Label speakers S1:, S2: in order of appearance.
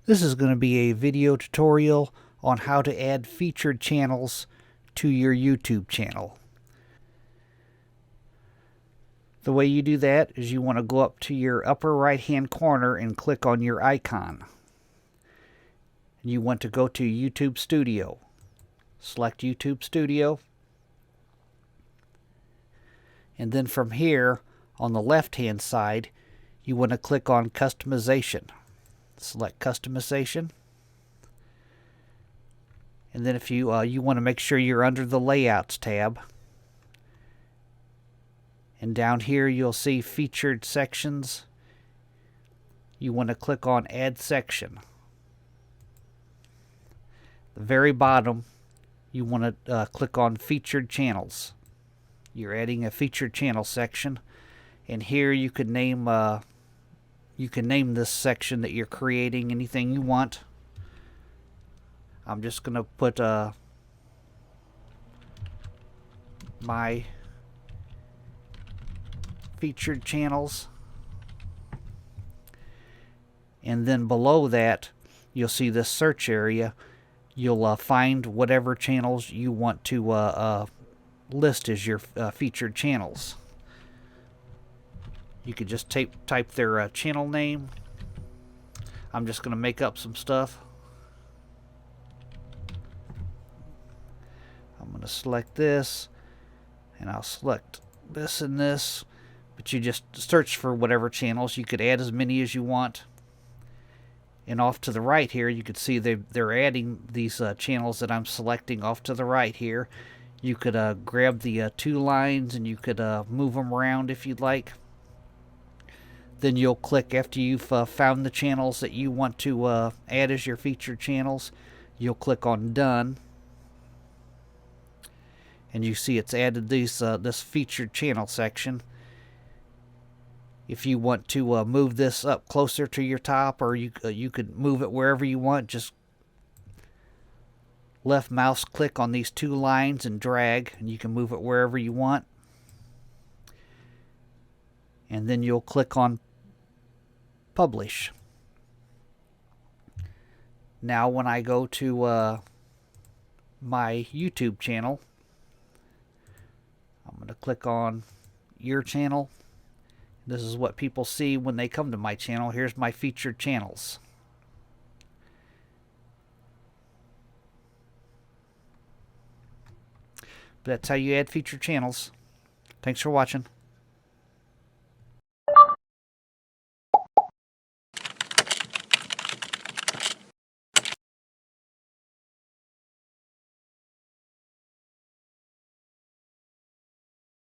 S1: This is going to be a video tutorial on how to add featured channels to your YouTube channel. The way you do that is you want to go up to your upper right hand corner and click on your icon. You want to go to YouTube Studio. Select YouTube Studio. And then from here on the left hand side you want to click on Customization. Select Customization. And then if you want to make sure you're under the Layouts tab. And down here you'll see Featured Sections. You want to click on Add Section. The very bottom you want to click on Featured Channels. You're adding a featured channel section, and here you can name this section that you're creating anything you want. I'm just going to put my featured channels, and then below that you'll see this search area. You'll find whatever channels you want to list as your featured channels. You could just type their channel name. I'm just going to make up some stuff. I'm going to select this, and I'll select this and this, but you just search for whatever channels. You could add as many as you want. And off to the right here you could see they're adding these channels that I'm selecting off to the right here. You could grab the two lines and you could move them around if you'd like. Then you'll click, after you've found the channels that you want to add as your featured channels, you'll click on Done. And you see it's added this featured channel section. If you want to move this up closer to your top, or you could move it wherever you want, just left mouse click on these two lines and drag, and you can move it wherever you want. And then you'll click on Publish. Now when I go to my YouTube channel, I'm going to click on Your Channel. This is what people see when they come to my channel. Here's my featured channels. That's how you add featured channels. Thanks for watching.